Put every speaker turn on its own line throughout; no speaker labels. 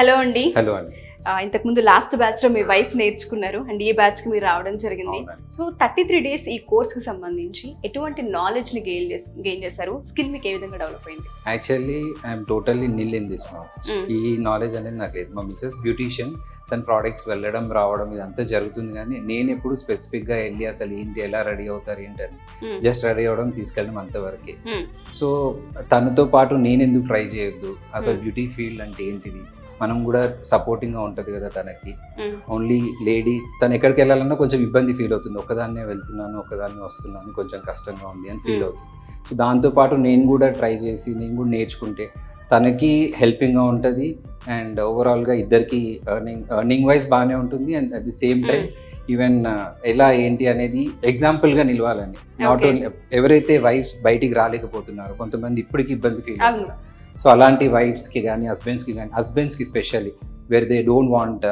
Hello అండి.
Hello అండి.
ఇంతకుముందు లాస్ట్ బ్యాచ్లో మీ వైఫ్ నేర్చుకున్నారు అండ్ ఈ బ్యాచ్కి మీరు రావడం జరిగింది. సో 33 days ఈ కోర్స్కి సంబంధించి ఎటువంటి నాలెడ్జ్ని గెయిన్ చేశారు? స్కిల్ మీకు ఏ విధంగా డెవలప్ అయింది?
Actually I'm totally nil in this knowledge. ఈ నాలెడ్జ్ అనేది నాకు లేదు. మా మిస్సెస్ బ్యూటీషియన్, తన ప్రోడక్ట్స్ వెళ్ళడం రావడం ఇదంతా జరుగుతుంది, కానీ నేను ఎప్పుడు స్పెసిఫిక్గా వెళ్ళి అసలు ఏంటి, ఎలా రెడీ అవుతారు ఏంటని జస్ట్ రెడీ అవ్వడం తీసుకెళ్ళడం అంతవరకే. సో తనతో పాటు నేను ఎందుకు ట్రై చేయొద్దు, అసలు బ్యూటీ ఫీల్డ్ అంటే ఏంటిది, మనం కూడా సపోర్టింగ్గా ఉంటుంది కదా తనకి. ఓన్లీ లేడీ తను ఎక్కడికి వెళ్ళాలన్నా కొంచెం ఇబ్బంది ఫీల్ అవుతుంది, ఒక్కదాన్నే వెళ్తున్నాను ఒక్కదాన్నే వస్తున్నాను కొంచెం కష్టంగా ఉంది అని ఫీల్ అవుతుంది. సో దాంతోపాటు నేను కూడా ట్రై చేసి నేను కూడా నేర్చుకుంటే తనకి హెల్పింగ్గా ఉంటుంది అండ్ ఓవరాల్గా ఇద్దరికి ఎర్నింగ్ వైజ్ బాగానే ఉంటుంది. And at the same time even ఎలా ఏంటి అనేది ఎగ్జాంపుల్గా నిలవాలని. నాట్ ఓన్లీ ఎవరైతే వైఫ్స్ బయటికి రాలేకపోతున్నారో, కొంతమంది ఇప్పటికి ఇబ్బంది ఫీల్ అవుతున్నారు. సో అలాంటి వైఫ్స్కి కానీ హస్బెండ్స్కి specially where they don't want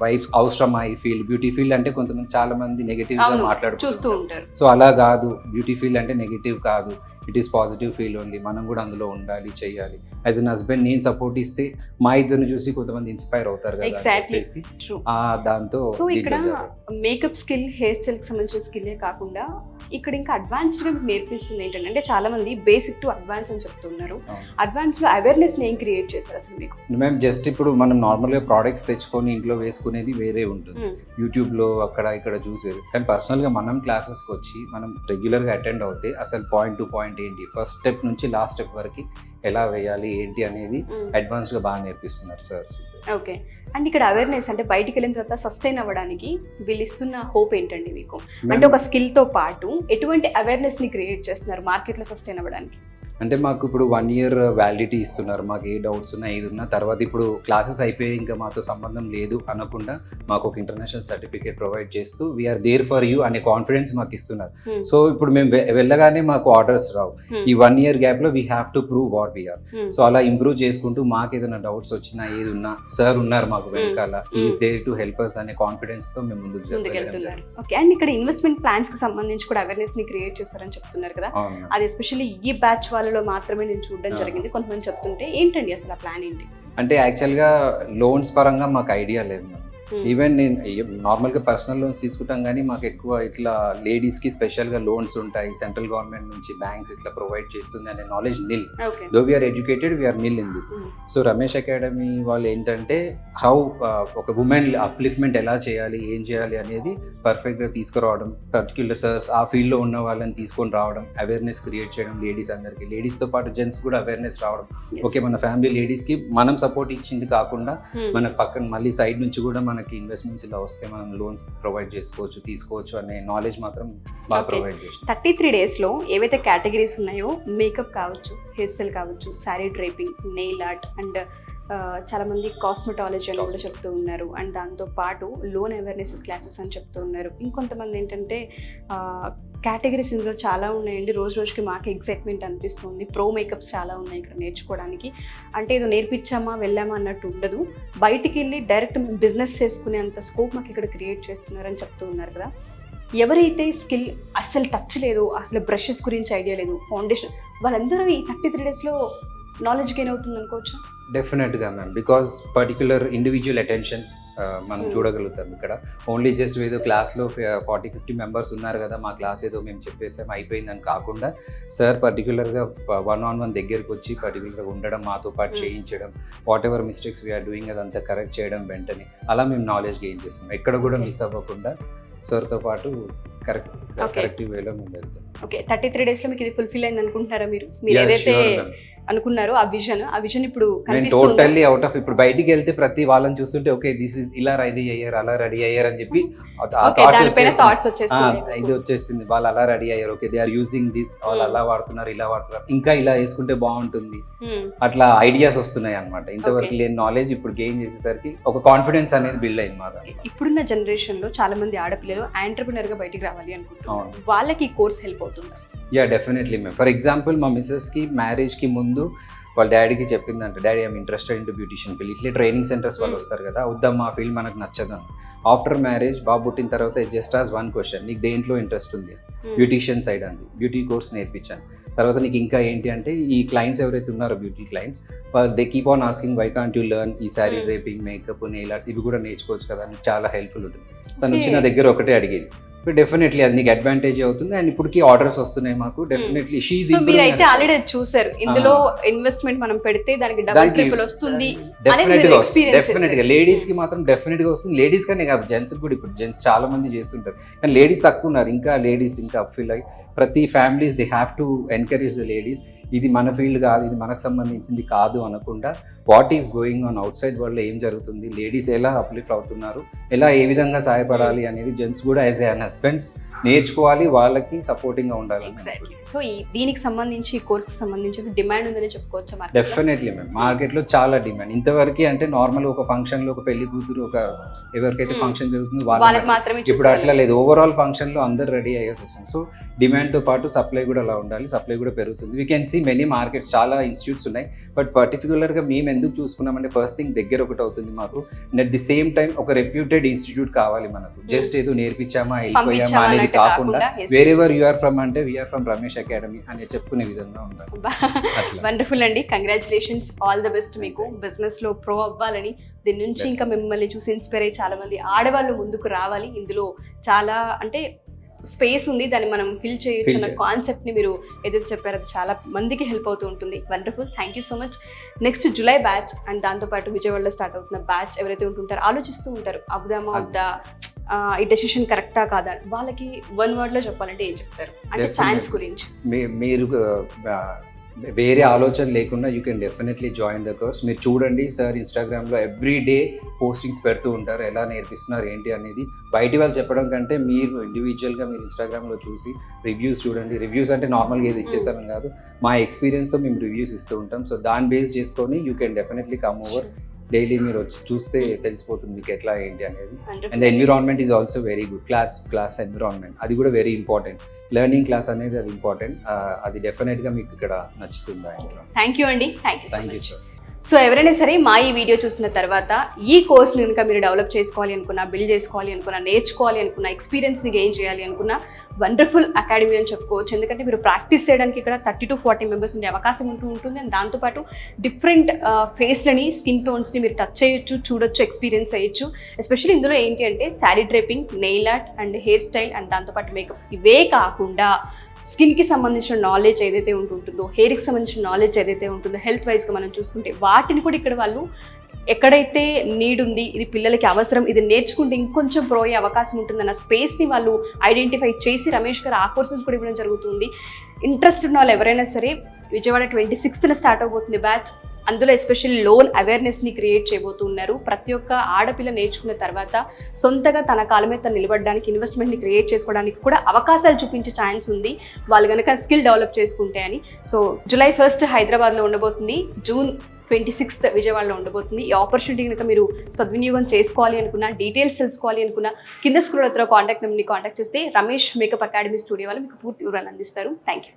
wife అవసరం ఐ ఫీల్ బ్యూటీ ఫీల్డ్ అంటే కొంతమంది చాలా మంది నెగిటివ్గా మాట్లాడుతూ ఉంటారు. సో అలా కాదు, బ్యూటీ ఫీల్డ్ అంటే నెగిటివ్ కాదు, it is positive feel only. మనం కూడా అందులో ఉండాలి, చేయాలి. యాజ్ అన్ హస్బెండ్ నేను సపోర్ట్ ఇస్తే మా ఇద్దరిని చూసి కొంతమంది ఇన్స్పైర్ అవుతారు కదా దాంతో.
సో ఇక్కడ మేకప్ స్కిల్, హెయిర్ స్టైల్కి సంబంధించిన స్కిల్లే కాకుండా ఇక్కడ ఇంకా అడ్వాన్స్డ్గా మీకు నేర్పిస్తుంది ఏంటంటే, అంటే చాలా మంది బేసిక్ టు అడ్వాన్స్ అని చెప్తున్నారు. అడ్వాన్స్లో అవేర్నెస్ ఏం క్రియేట్ చేశారు అసలు మీకు?
మేము జస్ట్ ఇప్పుడు మనం నార్మల్గా ప్రోడక్ట్స్ తెచ్చుకొని ఇంట్లో వేసుకునేది వేరే ఉంటుంది, యూట్యూబ్లో అక్కడ ఇక్కడ చూసి వేరే. కానీ పర్సనల్గా మనం క్లాసెస్కి వచ్చి మనం రెగ్యులర్గా అటెండ్ అవుతే అసలు పాయింట్ టు పాయింట్ ఏంటి, ఫస్ట్ స్టెప్ నుంచి లాస్ట్ స్టెప్ వరకు ఎలా వేయాలి ఏంటి అనేది అడ్వాన్స్గా బాగా నేర్పిస్తున్నారు సార్.
ఓకే. అండ్ ఇక్కడ అవేర్నెస్ అంటే బయటికి వెళ్ళిన తర్వాత సస్టైన్ అవ్వడానికి వీళ్ళు ఇస్తున్న హోప్ ఏంటండి మీకు? అంటే ఒక స్కిల్తో పాటు ఎటువంటి అవేర్నెస్ని క్రియేట్ చేస్తున్నారు మార్కెట్లో సస్టైన్ అవ్వడానికి?
అంటే మాకు ఇప్పుడు 1 year వ్యాలిడిటీ ఇస్తున్నారు. మాకు ఏ డౌట్స్ ఉన్నా ఏది ఉన్నా తర్వాత ఇప్పుడు క్లాసెస్ అయిపోయి ఇంకా మాతో సంబంధం లేదు అనకుండా మాకు ఒక ఇంటర్నేషనల్ సర్టిఫికేట్ ప్రొవైడ్ చేస్తూ వీఆర్ దేర్ ఫర్ యూ అనే కాన్ఫిడెన్స్ మాకు ఇస్తున్నారు. సో ఇప్పుడు మేము వెళ్ళగానే మాకు ఆర్డర్స్ రావు. ఈ 1 year గ్యాప్లో we have to prove what we are. So అలా ఇంప్రూవ్ చేసుకుంటూ మాకు ఏదైనా డౌట్స్ వచ్చినా ఏది ఉన్నా సార్ ఉన్నారు మాకు వెనకాల, is there to help us అనే కాన్ఫిడెన్స్తో మేము ముందుకు వెళ్తున్నారు.
ఓకే. అండ్ ఇక్కడ ఇన్వెస్ట్మెంట్ ప్లాన్స్కి సంబంధించి కూడా అవేర్నెస్ని క్రియేట్ చేస్తారని చెప్తున్నారు కదా, అది ఎస్పెషల్లీ ఈ బ్యాచ్ వాళ్ళలో మాత్రమే నేను చూడడం జరిగింది. కొంతమంది చెప్తుంటే ఏంటండి అసలు ఆ ప్లాన్ ఏంటి?
అంటే యాక్చువల్గా లోన్స్ పరంగా మాకు ఐడియా లేదు. ఈవెన్ నేను నార్మల్గా పర్సనల్ లోన్స్ తీసుకుంటాం, కానీ మాకు ఎక్కువ ఇట్లా లేడీస్కి స్పెషల్గా లోన్స్ ఉంటాయి, సెంట్రల్ గవర్నమెంట్ నుంచి బ్యాంక్స్ ఇట్లా ప్రొవైడ్ చేస్తుంది అనే knowledge nil. Though we are educated, we are nil in this. So Ramesh academy వాళ్ళు ఏంటంటే హౌ ఒక ఉమెన్ అప్లిఫ్ట్మెంట్ ఎలా చేయాలి, ఏం చేయాలి అనేది పర్ఫెక్ట్గా తీసుకురావడం, పర్టిక్యులర్ సర్స్ ఆ ఫీల్డ్లో ఉన్న వాళ్ళని తీసుకొని రావడం, అవేర్నెస్ క్రియేట్ చేయడం లేడీస్ అందరికీ, లేడీస్తో పాటు జెంట్స్ కూడా అవేర్నెస్ రావడం. ఓకే, మన ఫ్యామిలీ లేడీస్కి మనం సపోర్ట్ ఇచ్చింది కాకుండా మన పక్కన మళ్ళీ సైడ్ నుంచి కూడా మనకి ఇన్వెస్ట్మెంట్స్ ఇలా వస్తే మనం లోన్స్ ప్రొవైడ్ చేసుకోవచ్చు, తీసుకోవచ్చు అనే నాలెడ్జ్ మాత్రం బాగా ప్రొవైడ్ చేస్తాం.
33 daysలో ఏవైతే కేటగిరీస్ ఉన్నాయో, మేకప్ కావచ్చు, హెయిర్ స్టైల్ కావచ్చు, శారీ డ్రైపింగ్, నెయిల్ ఆర్ట్ అండ్ చాలామంది కాస్మెటాలజీ అని కూడా చెప్తూ ఉన్నారు. అండ్ దాంతోపాటు లోన్ అవేర్నెస్ క్లాసెస్ అని చెప్తూ ఉన్నారు. ఇంకొంతమంది ఏంటంటే కేటగిరీస్ ఇందులో చాలా ఉన్నాయండి, రోజు రోజుకి మాకు ఎగ్జైట్మెంట్ అనిపిస్తుంది. ప్రో మేకప్స్ చాలా ఉన్నాయి ఇక్కడ నేర్చుకోవడానికి. అంటే ఏదో నేర్పించామా వెళ్ళామా అన్నట్టు ఉండదు, బయటికి వెళ్ళి డైరెక్ట్ మేము బిజినెస్ చేసుకునేంత స్కోప్ మాకు ఇక్కడ క్రియేట్ చేస్తున్నారని చెప్తూ ఉన్నారు కదా. ఎవరైతే స్కిల్ అస్సలు టచ్ లేదు, అసలు బ్రషెస్ గురించి ఐడియా లేదు, ఫౌండేషన్, వాళ్ళందరూ ఈ 33 daysలో నాలెడ్జ్ గెయిన్ అవుతుంది అనుకోవచ్చు?
డెఫినెట్గా ma'am, because particular individual attention మనం చూడగలుగుతాం ఇక్కడ. ఓన్లీ జస్ట్ ఏదో క్లాస్లో 40-50 మెంబర్స్ ఉన్నారు కదా, మా క్లాస్ ఏదో మేము చెప్పేసాం అయిపోయిందని కాకుండా సార్ పర్టికులర్గా 1-on-1 దగ్గరికి వచ్చి పర్టికులర్గా ఉండడం, మాతో పాటు చేయించడం, whatever mistakes we are doing అదంతా కరెక్ట్ చేయడం వెంటనే, అలా మేము నాలెడ్జ్ గెయిన్ చేస్తాం. ఎక్కడ కూడా మిస్ అవ్వకుండా సార్తో పాటు కరెక్ట్ వేలో మేము వెళ్తాం.
ఓకే. 33 daysలో మీకు ఇది ఫుల్ఫిల్ అయింది అనుకుంటున్నారా? మీరు ఏదైతే అనుకున్నారో ఆ విజన్ ఇప్పుడు
టోటల్లీ అవుట్ ఆఫ్. ఇప్పుడు బయటికి వెళ్తే ప్రతి వాళ్ళని చూస్తుంటే ఓకే దిస్ ఇస్ ఇలా రెడీ అయ్యారు, అలా రెడీ అయ్యారు అని చెప్పి ఇది వచ్చేసింది. వాళ్ళు అలా రెడీ అయ్యారు, okay they are using this, వాళ్ళు అలా వాడుతున్నారు, ఇలా వాడుతున్నారు, ఇంకా ఇలా వేసుకుంటే బాగుంటుంది, అట్లా ఐడియాస్ వస్తున్నాయి అనమాట. ఇంతవరకు లేని నాలెడ్జ్ ఇప్పుడు గెయిన్ చేసేసరికి ఒక కాన్ఫిడెన్స్ అనేది బిల్డ్ అయింది మాకు.
ఇప్పుడున్న జనరేషన్ లో చాలా మంది ఆడపిల్లలు ఆంటర్‌ప్రెన్యూర్ గా బయటికి రావాలి అనుకుంటున్నారు, వాళ్ళకి ఈ కోర్స్ హెల్ప్ అవుతుందా?
Yeah definitely ma'am. For example మా మిస్సెస్కి మ్యారేజ్కి ముందు వాళ్ళ డాడీకి చెప్పిందంట, daddy I'm interested in beautician field. ఇట్లే ట్రైనింగ్ సెంటర్స్ వాళ్ళు వస్తారు కదా, వద్దమ్మా ఆ ఫీల్డ్ మనకు నచ్చదు అని. ఆఫ్టర్ మ్యారేజ్ బాబు పుట్టిన తర్వాత జస్ట్ ఆస్ వన్ క్వశ్చన్, నీకు దేంట్లో ఇంట్రెస్ట్ ఉంది? బ్యూటిషియన్ సైడ్ అంది. బ్యూటీ కోర్స్ నేర్పించాను. తర్వాత నీకు ఇంకా ఏంటి అంటే, ఈ క్లయింట్స్ ఎవరైతే ఉన్నారో beauty clients, they keep on asking why can't you learn ఈ sari draping, makeup, nail arts ఇవి కూడా నేర్చుకోవచ్చు కదా, నీకు చాలా హెల్ప్ఫుల్ ఉంటుంది. తను వచ్చి నా దగ్గర ఒకటే అడిగేది. ఇప్పుడు డెఫినెట్లీ అది నీకు అడ్వాంటేజ్ అవుతుంది. అండ్ ఇప్పటికి ఆర్డర్స్ వస్తున్నాయి మాకు. డెఫినెట్లీ
సో మీరైతే ఆల్రెడీ చూసారు, ఇందులో ఇన్వెస్ట్మెంట్ మనం పెడితే దానికి డబుల్ ట్రిపుల్ వస్తుంది.
డెఫినెట్ గా లేడీస్ కి మాత్రం డెఫినెట్ గా వస్తుంది. లేడీస్ కానీ కాదు, జెంట్స్ కూడా. ఇప్పుడు జెంట్స్ చాలా మంది చేస్తుంటారు, కానీ లేడీస్ తక్కువ ఉన్నారు. ఇంకా లేడీస్ ఇంకా అప్ఫీల్ అయ్యి ప్రతి families they have to encourage the ladies. ఇది మన ఫీల్డ్ కాదు, ఇది మనకు సంబంధించింది కాదు అనకుండా what is going on out side world, ఏం జరుగుతుంది, లేడీస్ ఎలా అప్లిఫ్ట్ అవుతున్నారు, ఎలా ఏ విధంగా సహాయపడాలి అనేది జెంట్స్ కూడా యాజ్ ఎన్ హస్బెండ్స్ నేర్చుకోవాలి, వాళ్ళకి సపోర్టింగ్ గా ఉండాలి.
సో దీనికి సంబంధించి కోర్స్కి సంబంధించి డిమాండ్ ఉందని చెప్పుకోవచ్చు.
డెఫినెట్లీ మ్యామ్, మార్కెట్లో చాలా డిమాండ్. ఇంతవరకు అంటే నార్మల్ ఒక ఫంక్షన్ లో ఒక పెళ్లి కూతురు, ఒక ఎవరికైతే ఫంక్షన్ జరుగుతుందో వాళ్ళకి మాత్రమే. ఇప్పుడు అట్లా లేదు, ఓవరాల్ ఫంక్షన్ లో అందరు రెడీ అయ్యేసి వస్తుంది. సో డిమాండ్ తో పాటు సప్లై కూడా అలా ఉండాలి, సప్లై కూడా పెరుగుతుంది. We can see many markets, చాలా ఇన్స్టిట్యూట్స్ ఉన్నాయి. బట్ పర్టికులర్ గా మేము ఎందుకు చూసుకున్నామంటే, ఫస్ట్ థింగ్ దగ్గర ఒకటి అవుతుంది మాకు, and at the same time ఒక రెప్యూటెడ్ ఇన్స్టిట్యూట్ కావాలి మనకు. జస్ట్ ఏదో నేర్పించామా వెళ్ళిపోయామా అనేది కాకుండా, వేరెవర్ యూఆర్ ఫ్రమ్ అంటే వీఆర్ ఫ్రమ్ రమేష్ అకాడమీ అని చెప్పుకునే విధంగా ఉండాలి.
వండర్ఫుల్ అండి, కంగ్రాచులేషన్స్, ఆల్ ద బెస్ట్ మీకు బిజినెస్ లో ప్రో అవ్వాలని. దీని నుంచి ఇంకా మిమ్మల్ని చూసి ఇన్స్పైర్ అయ్యి చాలా మంది ఆడవాళ్ళు ముందుకు రావాలి. ఇందులో చాలా అంటే స్పేస్ ఉంది, దాన్ని మనం ఫిల్ చేయొచ్చు అన్న కాన్సెప్ట్ ని మీరు ఏదైతే చెప్పారో అది చాలా మందికి హెల్ప్ అవుతూ ఉంటుంది. Wonderful, thank you so much. Next July batch and దాంతోపాటు విజయవాడలో స్టార్ట్ అవుతున్న బ్యాచ్ ఎవరైతే ఉంటుంటారో, ఆలోచిస్తూ ఉంటారు అవుదామా వద్దా, ఈ డెసిషన్ కరెక్టా కాదా, వాళ్ళకి వన్ వర్డ్ లో చెప్పాలంటే ఏం చెప్తారు అంటే ఛాన్స్ గురించి?
మీరు వేరే ఆలోచన లేకుండా you can definitely join the course. మీరు చూడండి సార్, ఇన్స్టాగ్రామ్లో ఎవ్రీ డే పోస్టింగ్స్ పెడుతూ ఉంటారు, ఎలా నేర్పిస్తున్నారు ఏంటి అనేది. బయటి వాళ్ళు చెప్పడం కంటే మీరు ఇండివిజువల్గా మీరు ఇన్స్టాగ్రామ్లో చూసి రివ్యూస్ చూడండి. రివ్యూస్ అంటే నార్మల్గా ఏది ఇచ్చేసామని కాదు, మా ఎక్స్పీరియన్స్తో మేము రివ్యూస్ ఇస్తూ ఉంటాం. సో దాన్ని బేస్ చేసుకొని you can definitely come over. Daily మీరు వచ్చి చూస్తే తెలిసిపోతుంది మీకు ఎట్లా ఏంటి అనేది. And environment is also very good. Class environment అది కూడా వెరీ ఇంపార్టెంట్. లెర్నింగ్ క్లాస్ అనేది అది ఇంపార్టెంట్. అది డెఫినెట్గా మీకు ఇక్కడ నచ్చుతుంది.
థ్యాంక్ యూ అండి, థ్యాంక్ యూ
సార్.
సో ఎవరైనా సరే మా ఈ వీడియో చూసిన తర్వాత ఈ కోర్స్ని కనుక మీరు డెవలప్ చేసుకోవాలి అనుకున్నా, బిల్డ్ చేసుకోవాలి అనుకున్నా, నేర్చుకోవాలి అనుకున్నా, ఎక్స్పీరియన్స్ని గెయిన్ చేయాలి అనుకున్నా, వండర్ఫుల్ అకాడమీ అని చెప్పుకోవచ్చు. ఎందుకంటే మీరు ప్రాక్టీస్ చేయడానికి ఇక్కడ 30 to 40 మెంబర్స్ ఉండే అవకాశం ఉంటుంది. అండ్ దాంతోపాటు డిఫరెంట్ ఫేస్లని, స్కిన్ టోన్స్ని మీరు టచ్ చేయొచ్చు, చూడొచ్చు, ఎక్స్పీరియన్స్ అయ్యొచ్చు. ఎస్పెషల్లీ ఇందులో ఏంటి అంటే sari draping, nail art and hair style and దాంతోపాటు మేకప్, ఇవే కాకుండా స్కిన్కి సంబంధించిన నాలెడ్జ్ ఏదైతే ఉంటుందో, హెయిర్కి సంబంధించిన నాలెడ్జ్ ఏదైతే ఉంటుందో, హెల్త్ వైజ్గా మనం చూసుకుంటే వాటిని కూడా ఇక్కడ వాళ్ళు ఎక్కడైతే నీడ్ ఉంది, ఇది పిల్లలకి అవసరం, ఇది నేర్చుకుంటే ఇంకొంచెం ప్రో అయ్యే అవకాశం ఉంటుందన్న స్పేస్ని వాళ్ళు ఐడెంటిఫై చేసి రమేష్ గారు ఆ కోర్సెస్ కూడా ఇవ్వడం జరుగుతుంది. ఇంట్రెస్ట్ ఉన్న వాళ్ళు ఎవరైనా సరే, విజయవాడ 26th స్టార్ట్ అవబోతుంది బ్యాచ్. అందులో ఎస్పెషల్లీ లోన్ అవేర్నెస్ని క్రియేట్ చేయబోతున్నారు. ప్రతి ఒక్క ఆడపిల్ల నేర్చుకున్న తర్వాత సొంతగా తన కాళ్ళ మీద తను నిలబడడానికి, ఇన్వెస్ట్మెంట్ని క్రియేట్ చేసుకోవడానికి కూడా అవకాశాలు చూపించే ఛాన్స్ ఉంది వాళ్ళు కనుక స్కిల్ డెవలప్ చేసుకుంటే అని. సో July 1st హైదరాబాద్లో ఉండబోతుంది, June 26th విజయవాడలో ఉండబోతుంది. ఈ ఆపర్చునిటీ కనుక మీరు సద్వినియోగం చేసుకోవాలి అనుకున్నా, డీటెయిల్స్ తెలుసుకోవాలి అనుకున్నా, కింద స్క్రోల్ అవుతున్న కాంటాక్ట్ నెంబర్ని కాంటాక్ట్ చేస్తే రమేష్ మేకప్ అకాడమీ స్టూడియో వాళ్ళు మీకు పూర్తి వివరాలు అందిస్తారు. Thank you.